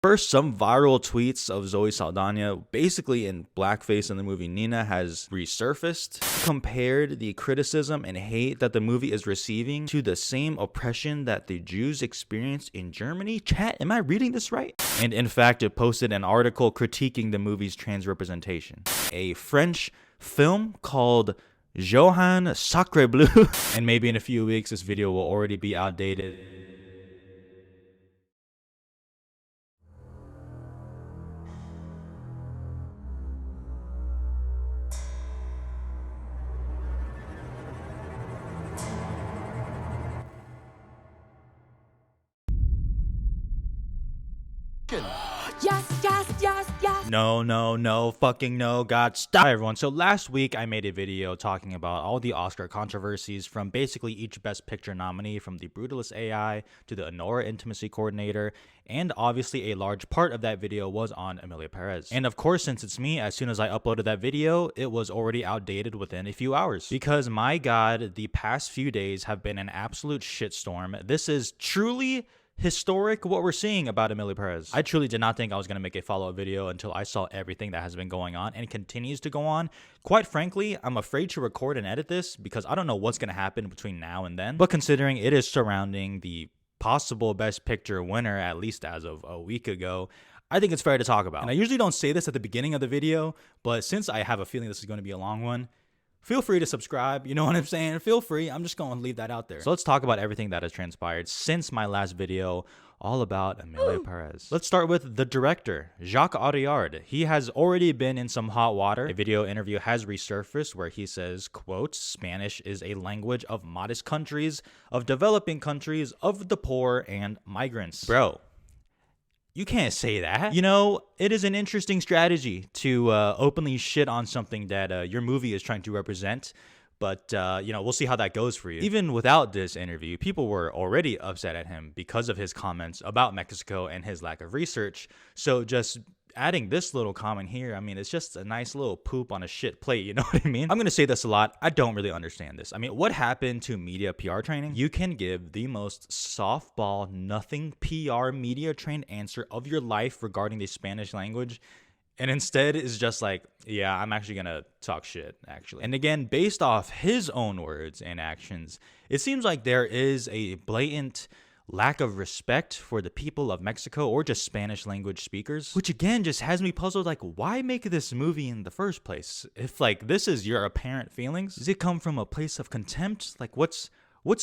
First, some viral tweets of Zoe Saldana, basically in blackface in the movie Nina, has resurfaced, compared the criticism and hate that the movie is receiving to the same oppression that the Jews experienced in Germany. Chat, am I reading this right? And in fact, it posted an article critiquing the movie's trans representation. A French film called Johann Sacre Bleu. And maybe in a few weeks, this video will already be outdated. Yes. No, fucking no, God, stop. Hi everyone, so last week I made a video talking about all the Oscar controversies from basically each Best Picture nominee, from the Brutalist AI to the Anora Intimacy Coordinator, and obviously a large part of that video was on EMILIA PÉREZ. And of course, since it's me, as soon as I uploaded that video, it was already outdated within a few hours. Because my God, the past few days have been an absolute shitstorm. This is truly historic what we're seeing about EMILIA PÉREZ. I truly did not think I was going to make a follow-up video until I saw everything that has been going on and continues to go on. Quite frankly, I'm afraid to record and edit this because I don't know what's going to happen between now and then. But considering it is surrounding the possible Best Picture winner, at least as of a week ago, I think it's fair to talk about. And I usually don't say this at the beginning of the video, but since I have a feeling this is going to be a long one, feel free to subscribe, you know what I'm saying? Feel free, I'm just going to leave that out there. So let's talk about everything that has transpired since my last video, all about EMILIA PÉREZ. Let's start with the director, Jacques Audiard. He has already been in some hot water. A video interview has resurfaced where he says, quote, "Spanish is a language of modest countries, of developing countries, of the poor and migrants." Bro, you can't say that. You know, it is an interesting strategy to openly shit on something that your movie is trying to represent. But, you know, we'll see how that goes for you. Even without this interview, people were already upset at him because of his comments about Mexico and his lack of research. So just adding this little comment here, I mean, it's just a nice little poop on a shit plate, you know what I mean? I'm gonna say this a lot, I don't really understand this. I mean, what happened to media PR training? You can give the most softball, nothing PR media trained answer of your life regarding the Spanish language, and instead is just like, yeah, I'm actually gonna talk shit, actually. And again, based off his own words and actions, it seems like there is a blatant lack of respect for the people of Mexico or just Spanish language speakers, which again just has me puzzled, like, why make this movie in the first place? If like this is your apparent feelings, does it come from a place of contempt? Like what's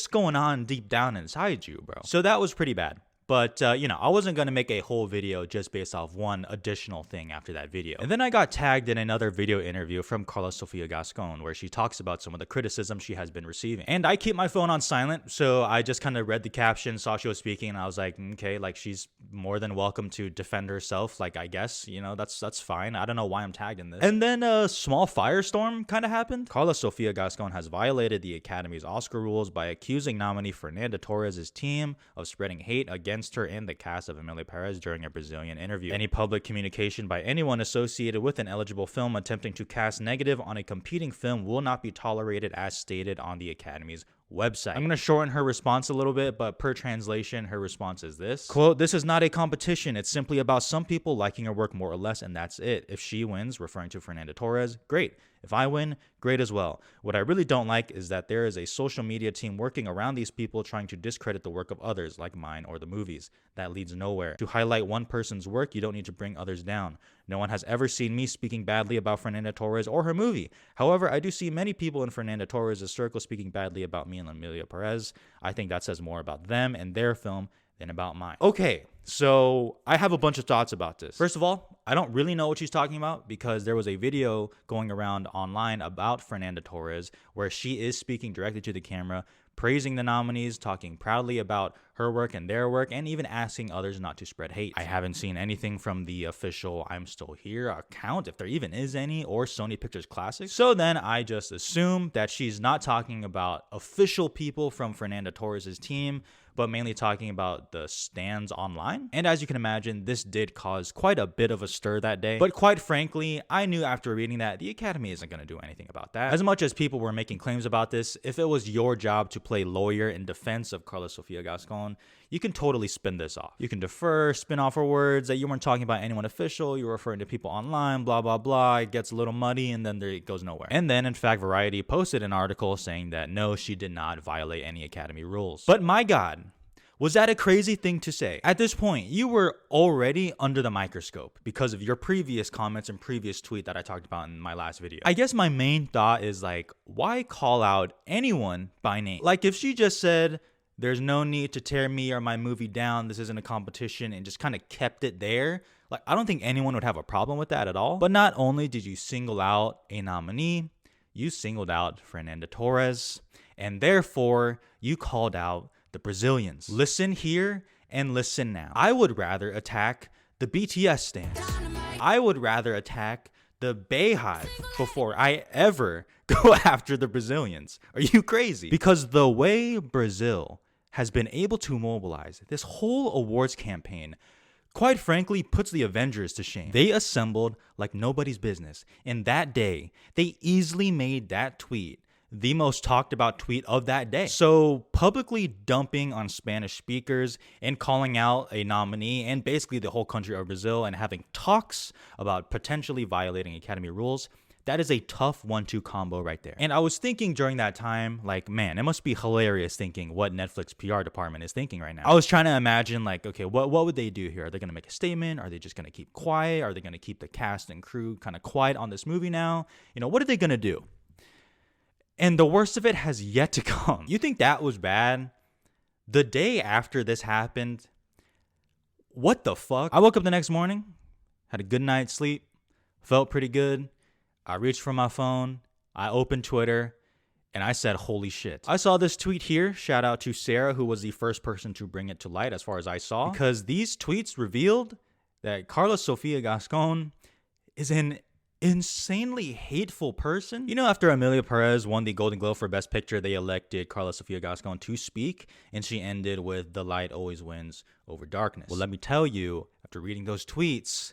going on deep down inside you, bro? So that was pretty bad. But, you know, I wasn't going to make a whole video just based off one additional thing after that video. And then I got tagged in another video interview from Karla Sofia Gascon, where she talks about some of the criticism she has been receiving. And I keep my phone on silent, so I just kind of read the caption, saw she was speaking, and I was like, okay, like she's more than welcome to defend herself. Like, I guess, you know, that's fine. I don't know why I'm tagged in this. And then a small firestorm kind of happened. Karla Sofia Gascon has violated the Academy's Oscar rules by accusing nominee Fernanda Torres' team of spreading hate against her and the cast of EMILIA PÉREZ during a Brazilian interview. Any public communication by anyone associated with an eligible film attempting to cast negative on a competing film will not be tolerated, as stated on the Academy's website. I'm going to shorten her response a little bit, but per translation, her response is this. Quote, "This is not a competition. It's simply about some people liking her work more or less, and that's it. If she wins," referring to Fernanda Torres, "great. If I win, great as well. What I really don't like is that there is a social media team working around these people trying to discredit the work of others, like mine or the movies. That leads nowhere. To highlight one person's work, you don't need to bring others down. No one has ever seen me speaking badly about Fernanda Torres or her movie. However, I do see many people in Fernanda Torres' circle speaking badly about me and EMILIA PÉREZ. I think that says more about them and their film than about mine." Okay, so I have a bunch of thoughts about this. First of all, I don't really know what she's talking about because there was a video going around online about Fernanda Torres where she is speaking directly to the camera, praising the nominees, talking proudly about her work and their work, and even asking others not to spread hate. I haven't seen anything from the official I'm Still Here account, if there even is any, or Sony Pictures Classics. So then I just assume that she's not talking about official people from Fernanda Torres' team, but mainly talking about the stands online. And as you can imagine, this did cause quite a bit of a stir that day. But quite frankly, I knew after reading that the Academy isn't going to do anything about that. As much as people were making claims about this, if it was your job to play lawyer in defense of Karla Sofia Gascon, gascon, you can totally spin this off. You can defer, spin off for words that you weren't talking about anyone official, you were referring to people online, blah, blah, blah. It gets a little muddy and then it goes nowhere. And then, in fact, Variety posted an article saying that no, she did not violate any Academy rules. But my God, was that a crazy thing to say? At this point, you were already under the microscope because of your previous comments and previous tweet that I talked about in my last video. I guess my main thought is like, why call out anyone by name? Like if she just said, there's no need to tear me or my movie down, this isn't a competition, and just kind of kept it there, like I don't think anyone would have a problem with that at all. But not only did you single out a nominee, you singled out Fernanda Torres, and therefore you called out the Brazilians. Listen here and listen now. I would rather attack the BTS stans. I would rather attack the Bayhive before I ever go after the Brazilians. Are you crazy? Because the way Brazil has been able to mobilize this whole awards campaign, quite frankly, puts the Avengers to shame. They assembled like nobody's business. And that day, they easily made that tweet the most talked about tweet of that day. So publicly dumping on Spanish speakers and calling out a nominee and basically the whole country of Brazil and having talks about potentially violating Academy rules, that is a tough 1-2 combo right there. And I was thinking during that time, like, man, it must be hilarious thinking what Netflix PR department is thinking right now. I was trying to imagine like, okay, what would they do here? Are they gonna make a statement? Are they just gonna keep quiet? Are they gonna keep the cast and crew kind of quiet on this movie now? You know, what are they gonna do? And the worst of it has yet to come. You think that was bad? The day after this happened, what the fuck? I woke up the next morning, had a good night's sleep, felt pretty good. I reached for my phone, I opened Twitter, and I said, holy shit. I saw this tweet here. Shout out to Sarah, who was the first person to bring it to light as far as I saw. Because these tweets revealed that Karla Sofia Gascon is an insanely hateful person. You know, after EMILIA Perez won the Golden Globe for Best Picture, they elected Karla Sofia Gascon to speak, and she ended with "The light always wins over darkness." Well, let me tell you, after reading those tweets,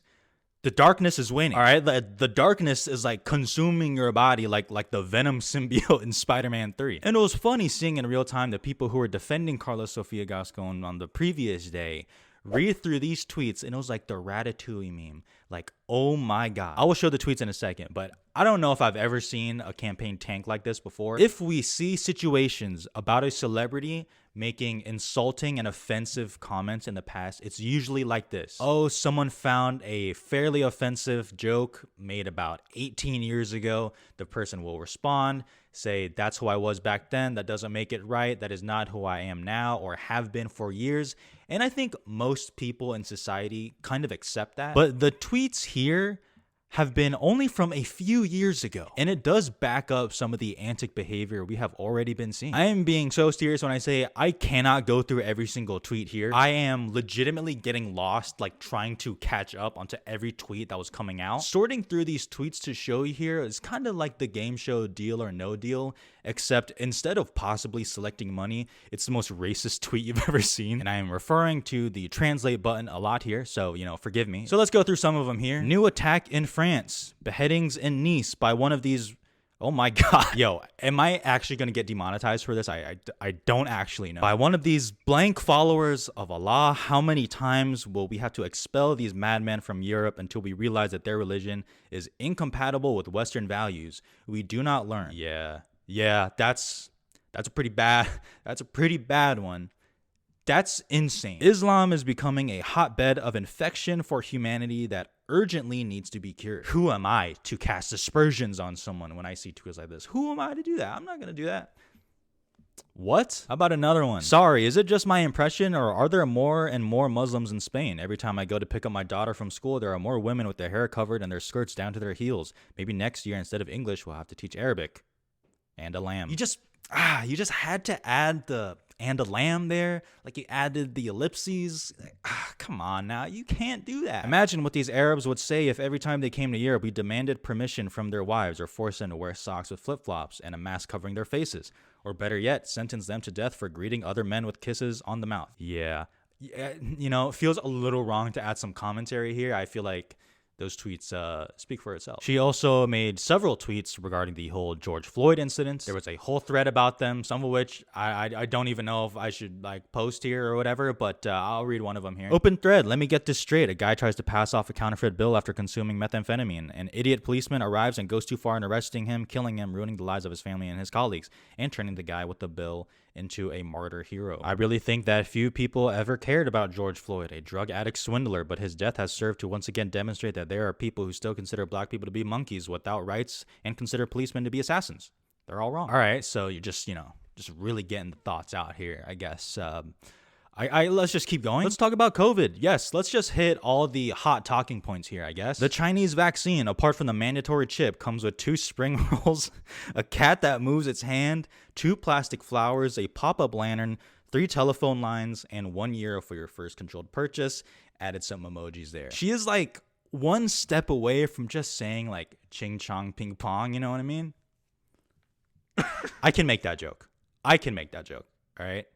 the darkness is winning. All right, the darkness is like consuming your body, like the Venom symbiote in Spider-Man 3. And it was funny seeing in real time the people who were defending Karla Sofia Gascon on the previous day read through these tweets, and it was like the Ratatouille meme. Like, oh my God. I will show the tweets in a second, but I don't know if I've ever seen a campaign tank like this before. If we see situations about a celebrity making insulting and offensive comments in the past, it's usually like this. Oh, someone found a fairly offensive joke made about 18 years ago. The person will respond, say, that's who I was back then. That doesn't make it right. That is not who I am now or have been for years. And I think most people in society kind of accept that. But the tweets here have been only from a few years ago. And it does back up some of the antic behavior we have already been seeing. I am being so serious when I say I cannot go through every single tweet here. I am legitimately getting lost, like trying to catch up onto every tweet that was coming out. Sorting through these tweets to show you here is kind of like the game show Deal or No Deal, except instead of possibly selecting money, it's the most racist tweet you've ever seen. And I am referring to the translate button a lot here, so, you know, forgive me. So let's go through some of them here. New attack in France. Beheadings in Nice by one of these. Oh my God. Yo, am I actually going to get demonetized for this? I don't actually know. By one of these blank followers of Allah. How many times will we have to expel these madmen from Europe until we realize that their religion is incompatible with Western values we do not learn? Yeah, that's a pretty bad one. That's insane. Islam is becoming a hotbed of infection for humanity that urgently needs to be cured. Who am I to cast aspersions on someone when I see tweets like this? Who am I to do that? I'm not going to do that. What? How about another one? Sorry, is it just my impression, or are there more and more Muslims in Spain? Every time I go to pick up my daughter from school, there are more women with their hair covered and their skirts down to their heels. Maybe next year, instead of English, we'll have to teach Arabic. And a lamb. You just had to add the and a lamb there, like you added the ellipses. Come on now, you can't do that. Imagine what these Arabs would say if every time they came to Europe, we demanded permission from their wives or forced them to wear socks with flip-flops and a mask covering their faces. Or better yet, sentence them to death for greeting other men with kisses on the mouth. Yeah, you know, it feels a little wrong to add some commentary here. I feel like those tweets speak for itself. She also made several tweets regarding the whole George Floyd incident. There was a whole thread about them, some of which I don't even know if I should like post here or whatever, but I'll read one of them here. Open thread, let me get this straight. A guy tries to pass off a counterfeit bill after consuming methamphetamine. An idiot policeman arrives and goes too far in arresting him, killing him, ruining the lives of his family and his colleagues, and turning the guy with the bill into a martyr hero. I really think that few people ever cared about George Floyd, a drug addict swindler, but his death has served to once again demonstrate that there are people who still consider black people to be monkeys without rights and consider policemen to be assassins. They're all wrong. All right, so you're just really getting the thoughts out here, I guess. Let's just keep going. Let's talk about COVID. Yes, let's just hit all the hot talking points here, I guess. The Chinese vaccine, apart from the mandatory chip, comes with 2 spring rolls, a cat that moves its hand, 2 plastic flowers, a pop-up lantern, 3 telephone lines, and 1 year for your first controlled purchase. Added some emojis there. She is like one step away from just saying like ching chong ping pong, you know what I mean? I can make that joke. All right?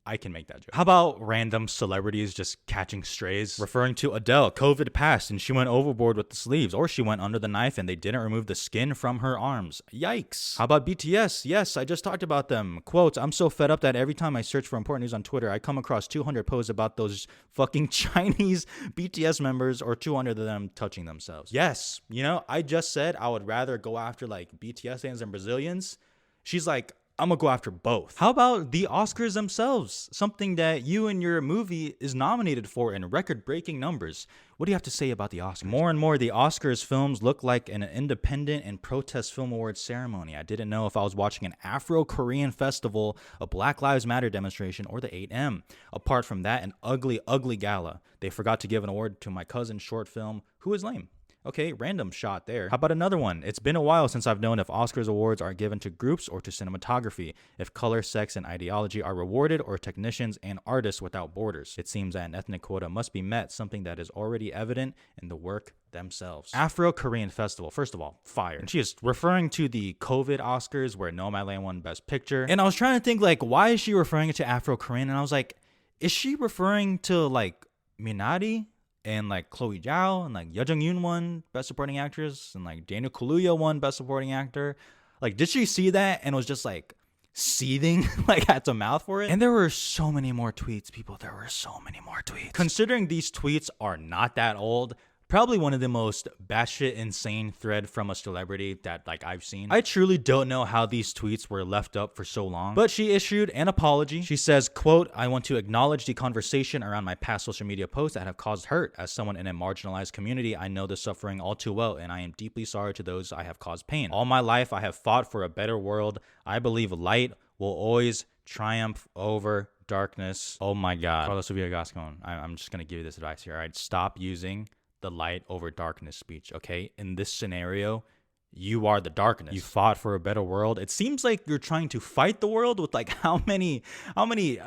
I can make that joke. How about random celebrities just catching strays? Referring to Adele, COVID passed and she went overboard with the sleeves, or she went under the knife and they didn't remove the skin from her arms. Yikes. How about BTS? Yes, I just talked about them. Quote, I'm so fed up that every time I search for important news on Twitter, I come across 200 posts about those fucking Chinese BTS members or 200 of them touching themselves. Yes, I just said I would rather go after like BTS fans and Brazilians. She's like, I'm gonna go after both. How about the Oscars themselves? Something that you and your movie is nominated for in record-breaking numbers. What do you have to say about the Oscars? More and more, the Oscars films look like an independent and protest film awards ceremony. I didn't know if I was watching an Afro-Korean festival, a Black Lives Matter demonstration, or the 8M. Apart from that, an ugly, ugly gala. They forgot to give an award to my cousin's short film, Who Is Lame? Okay, random shot there. How about another one? It's been a while since I've known if Oscars awards are given to groups or to cinematography, if color, sex, and ideology are rewarded, or technicians and artists without borders. It seems that an ethnic quota must be met, something that is already evident in the work themselves. Afro-Korean Festival, first of all, fire. And she is referring to the COVID Oscars where Nomadland won Best Picture. And I was trying to think, like, why is she referring it to Afro-Korean? And I was like, is she referring to, like, Minari? And like Chloe Zhao and like Ye Jung-yoon won Best Supporting Actress and like Daniel Kaluuya won Best Supporting Actor. Like, did she see that and was just like seething, like had to mouth for it? And there were so many more tweets, people. There were so many more tweets. Considering these tweets are not that old, probably one of the most batshit insane thread from a celebrity that like I've seen. I truly don't know how these tweets were left up for so long, but she issued an apology. She says, quote, I want to acknowledge the conversation around my past social media posts that have caused hurt. As someone in a marginalized community, I know the suffering all too well, and I am deeply sorry to those I have caused pain. All my life, I have fought for a better world. I believe light will always triumph over darkness. Oh my God. Karla, Sofia, Gascon, I'm just going to give you this advice here. All right, stop using the light over darkness speech, okay? In this scenario, you are the darkness. You fought for a better world. It seems like you're trying to fight the world with like how many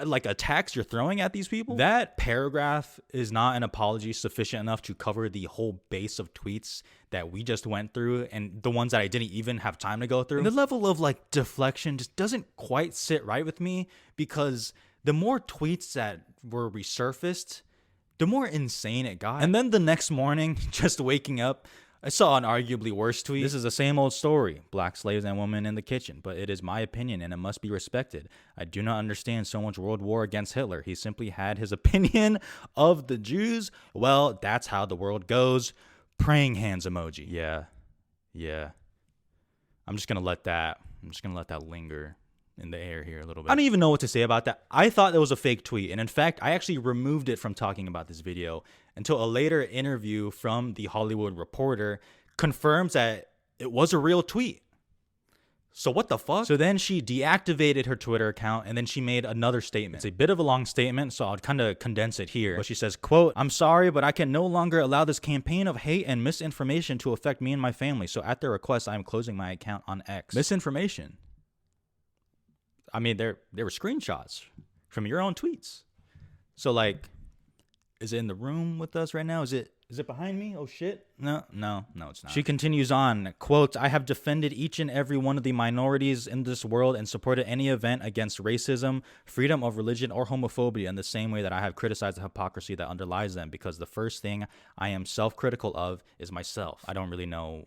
like attacks you're throwing at these people. That paragraph is not an apology sufficient enough to cover the whole base of tweets that we just went through and the ones that I didn't even have time to go through. And the level of like deflection just doesn't quite sit right with me, because the more tweets that were resurfaced, the more insane it got. And then the next morning, just waking up, I saw an arguably worse tweet. This is the same old story. Black slaves and women in the kitchen. But it is my opinion and it must be respected. I do not understand so much world war against Hitler. He simply had his opinion of the Jews. Well, that's how the world goes. Praying hands emoji. Yeah. I'm just going to let that linger in the air here a little bit. I don't even know what to say about that. I thought it was a fake tweet. And in fact, I actually removed it from talking about this video until a later interview from The Hollywood Reporter confirms that it was a real tweet. So what the fuck? So then she deactivated her Twitter account and then she made another statement. It's a bit of a long statement, so I'll kind of condense it here. But she says, quote, I'm sorry, but I can no longer allow this campaign of hate and misinformation to affect me and my family. So at their request, I am closing my account on X. Misinformation. I mean, there were screenshots from your own tweets. So, like, is it in the room with us right now? Is it Is it behind me? Oh shit. No, it's not. She continues on, quote, I have defended each and every one of the minorities in this world and supported any event against racism, freedom of religion, or homophobia in the same way that I have criticized the hypocrisy that underlies them, because the first thing I am self-critical of is myself. I don't really know,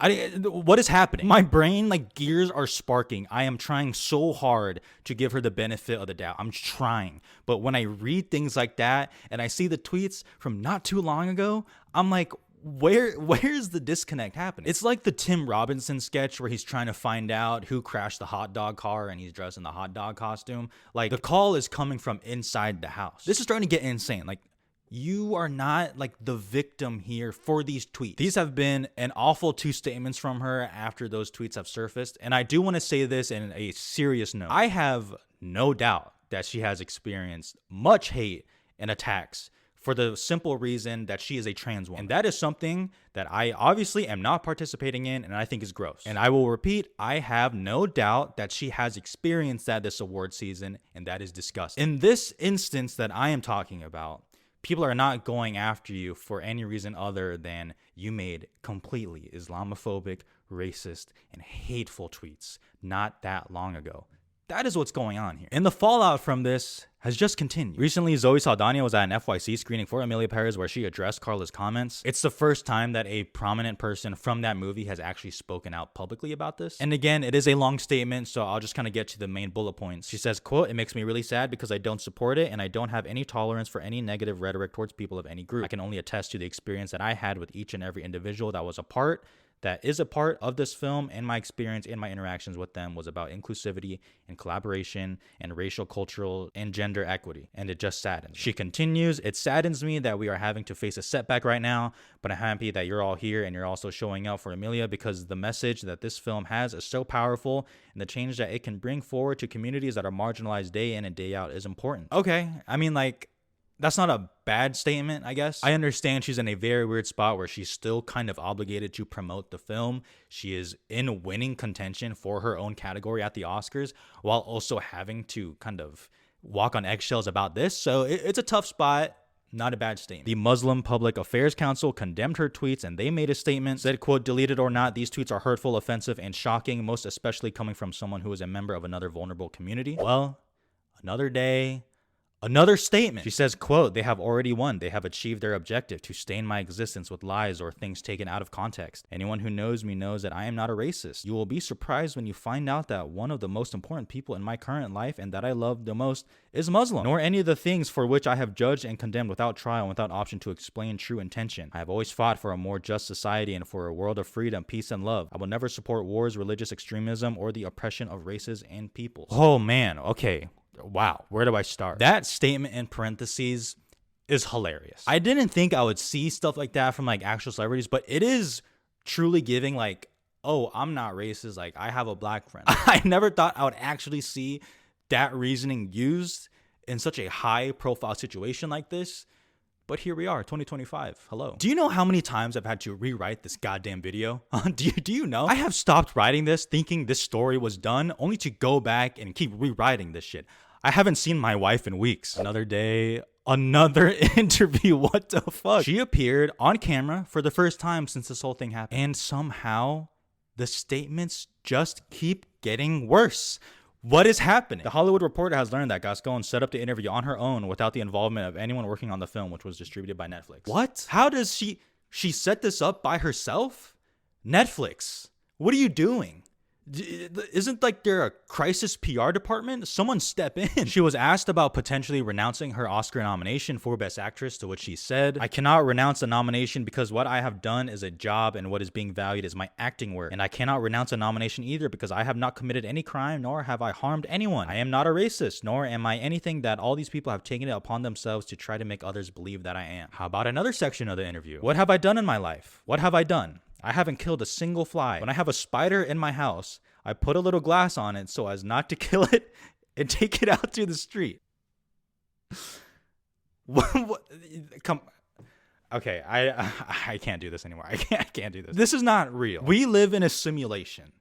what is happening? My brain, like, gears are sparking. I am trying so hard to give her the benefit of the doubt. I'm trying. But when I read things like that and I see the tweets from not too long ago, I'm like, where's the disconnect happening? It's like the Tim Robinson sketch where he's trying to find out who crashed the hot dog car and he's dressed in the hot dog costume. Like, the call is coming from inside the house. This is starting to get insane. Like, you are not like the victim here for these tweets. These have been an awful 2 statements from her after those tweets have surfaced. And I do want to say this in a serious note. I have no doubt that she has experienced much hate and attacks for the simple reason that she is a trans woman. And that is something that I obviously am not participating in and I think is gross. And I will repeat, I have no doubt that she has experienced that this award season, and that is disgusting. In this instance that I am talking about, people are not going after you for any reason other than you made completely Islamophobic, racist, and hateful tweets not that long ago. That is what's going on here. And the fallout from this has just continued. Recently, Zoe Saldana was at an FYC screening for EMILIA PÉREZ where she addressed Karla's comments. It's the first time that a prominent person from that movie has actually spoken out publicly about this. And again, it is a long statement, so I'll just kind of get to the main bullet points. She says, quote, it makes me really sad because I don't support it and I don't have any tolerance for any negative rhetoric towards people of any group. I can only attest to the experience that I had with each and every individual that is a part of this film, and my experience and my interactions with them was about inclusivity and collaboration and racial, cultural, and gender equity. And it just saddens. She continues, it saddens me that we are having to face a setback right now, but I'm happy that you're all here and you're also showing up for EMILIA because the message that this film has is so powerful and the change that it can bring forward to communities that are marginalized day in and day out is important. Okay, I mean, like, that's not a bad statement, I guess. I understand she's in a very weird spot where she's still kind of obligated to promote the film. She is in winning contention for her own category at the Oscars while also having to kind of walk on eggshells about this. So it's a tough spot. Not a bad statement. The Muslim Public Affairs Council condemned her tweets and they made a statement, said, quote, deleted or not, these tweets are hurtful, offensive, and shocking, most especially coming from someone who is a member of another vulnerable community. Well, another day, another statement. She says, quote, they have already won. They have achieved their objective to stain my existence with lies or things taken out of context. Anyone who knows me knows that I am not a racist. You will be surprised when you find out that one of the most important people in my current life and that I love the most is Muslim, nor any of the things for which I have judged and condemned without trial and without option to explain true intention. I have always fought for a more just society and for a world of freedom, peace, and love. I will never support wars, religious extremism, or the oppression of races and peoples. Oh man, okay. Wow, where do I start? That statement in parentheses is hilarious. I didn't think I would see stuff like that from like actual celebrities, but it is truly giving like, oh, I'm not racist, like I have a black friend. I never thought I would actually see that reasoning used in such a high profile situation like this. But here we are, 2025. Hello. Do you know how many times I've had to rewrite this goddamn video? Do you know? I have stopped writing this thinking this story was done, only to go back and keep rewriting this shit. I haven't seen my wife in weeks. Another day, another interview. What the fuck? She appeared on camera for the first time since this whole thing happened. And somehow the statements just keep getting worse. What is happening? The Hollywood Reporter has learned that Gascon set up the interview on her own without the involvement of anyone working on the film, which was distributed by Netflix. What? How does she set this up by herself? Netflix, what are you doing? Isn't like there a crisis PR department? Someone step in. She was asked about potentially renouncing her Oscar nomination for Best Actress, to which she said, I cannot renounce a nomination because what I have done is a job and what is being valued is my acting work. And I cannot renounce a nomination either because I have not committed any crime nor have I harmed anyone. I am not a racist, nor am I anything that all these people have taken it upon themselves to try to make others believe that I am. How about another section of the interview? What have I done in my life? What have I done? I haven't killed a single fly. When I have a spider in my house, I put a little glass on it so as not to kill it and take it out to the street. What? Come. Okay, I can't do this anymore. I can't do this. This is not real. We live in a simulation.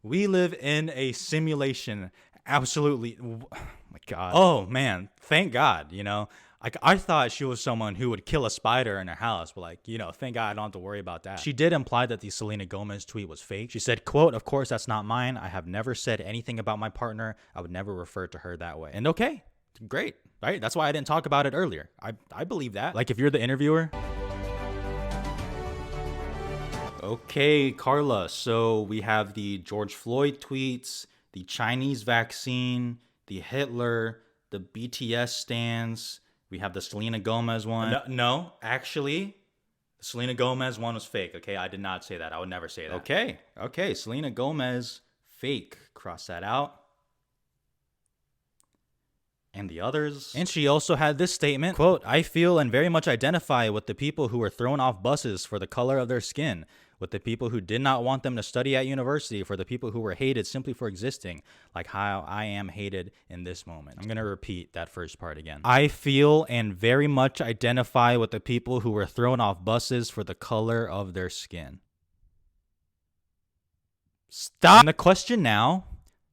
We live in a simulation. Absolutely. Oh my God. Oh man, thank God, you know. Like, I thought she was someone who would kill a spider in her house, but like, you know, thank God I don't have to worry about that. She did imply that the Selena Gomez tweet was fake. She said, quote, "Of course, that's not mine. I have never said anything about my partner. I would never refer to her that way." And okay, great, right? That's why I didn't talk about it earlier. I believe that. Like, if you're the interviewer. Okay, Carla. So we have the George Floyd tweets, the Chinese vaccine, the Hitler, the BTS stans. We have the Selena Gomez one. No, actually, the Selena Gomez one was fake. Okay, I did not say that. I would never say that. Okay, Selena Gomez, fake. Cross that out. And the others. And she also had this statement, quote, "I feel and very much identify with the people who were thrown off buses for the color of their skin, with the people who did not want them to study at university, for the people who were hated simply for existing, like how I am hated in this moment." I'm going to repeat that first part again. "I feel and very much identify with the people who were thrown off buses for the color of their skin." Stop. And the question now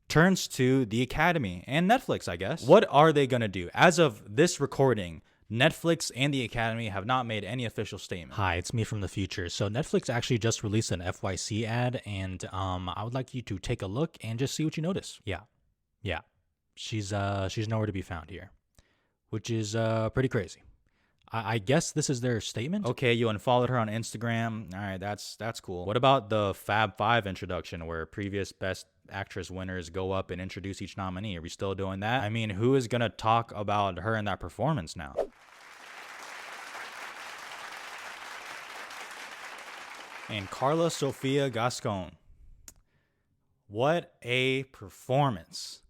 turns to the Academy and Netflix, I guess. What are they going to do? As of this recording, Netflix and the Academy have not made any official statement. Hi, it's me from the future. So Netflix actually just released an FYC ad, and I would like you to take a look and just see what you notice. Yeah. She's nowhere to be found here, which is pretty crazy. I guess this is their statement. Okay, you unfollowed her on Instagram. All right, that's cool. What about the Fab Five introduction, where previous Best Actress winners go up and introduce each nominee? Are we still doing that? I mean, who is gonna talk about her in that performance now? And Karla Sofia Gascon. What a performance.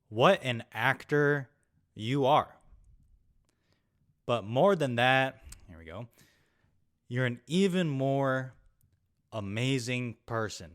What an actor you are. But more than that, here we go. You're an even more amazing person.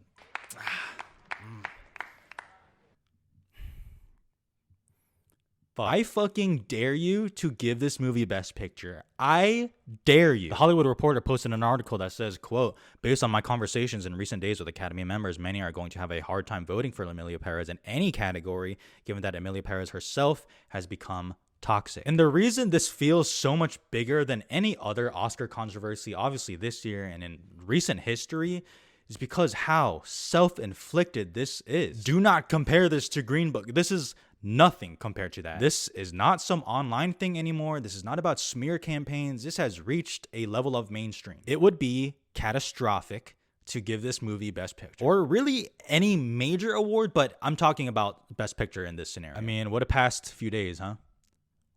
I fucking dare you to give this movie Best Picture. I dare you. The Hollywood Reporter posted an article that says, quote, "Based on my conversations in recent days with Academy members, many are going to have a hard time voting for EMILIA PÉREZ in any category, given that EMILIA PÉREZ herself has become toxic." And the reason this feels so much bigger than any other Oscar controversy, obviously this year and in recent history, is because how self-inflicted this is. Do not compare this to Green Book. This is nothing compared to that. This is not some online thing anymore. This is not about smear campaigns. This has reached a level of mainstream. It would be catastrophic to give this movie Best Picture, or really any major award, but I'm talking about Best Picture in this scenario. I mean, what a past few days, huh?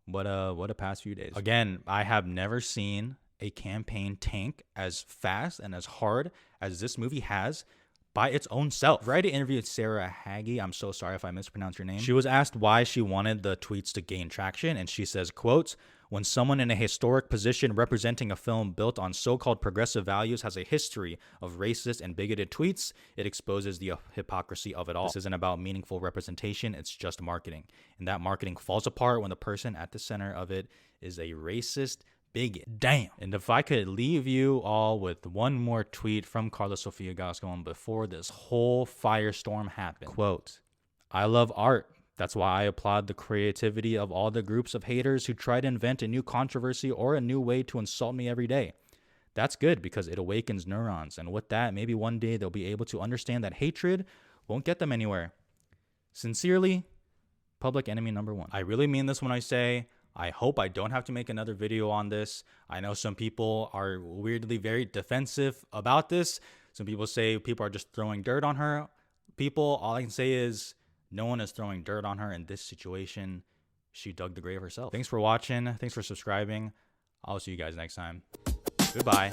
What a past few days. Again, I have never seen a campaign tank as fast and as hard as this movie has by its own self. Variety interviewed Sarah Hagee. I'm so sorry if I mispronounced your name. She was asked why she wanted the tweets to gain traction, and she says, quote, "When someone in a historic position representing a film built on so-called progressive values has a history of racist and bigoted tweets, it exposes the hypocrisy of it all. This isn't about meaningful representation, it's just marketing. And that marketing falls apart when the person at the center of it is a racist bigot." Damn. And if I could leave you all with one more tweet from Karla Sofia Gascon before this whole firestorm happened. Quote, "I love art. That's why I applaud the creativity of all the groups of haters who try to invent a new controversy or a new way to insult me every day. That's good because it awakens neurons. And with that, maybe one day they'll be able to understand that hatred won't get them anywhere. Sincerely, Public Enemy #1. I really mean this when I say I hope I don't have to make another video on this. I know some people are weirdly very defensive about this. Some people say people are just throwing dirt on her. All I can say is no one is throwing dirt on her in this situation. She dug the grave herself. Thanks for watching. Thanks for subscribing. I'll see you guys next time. Goodbye.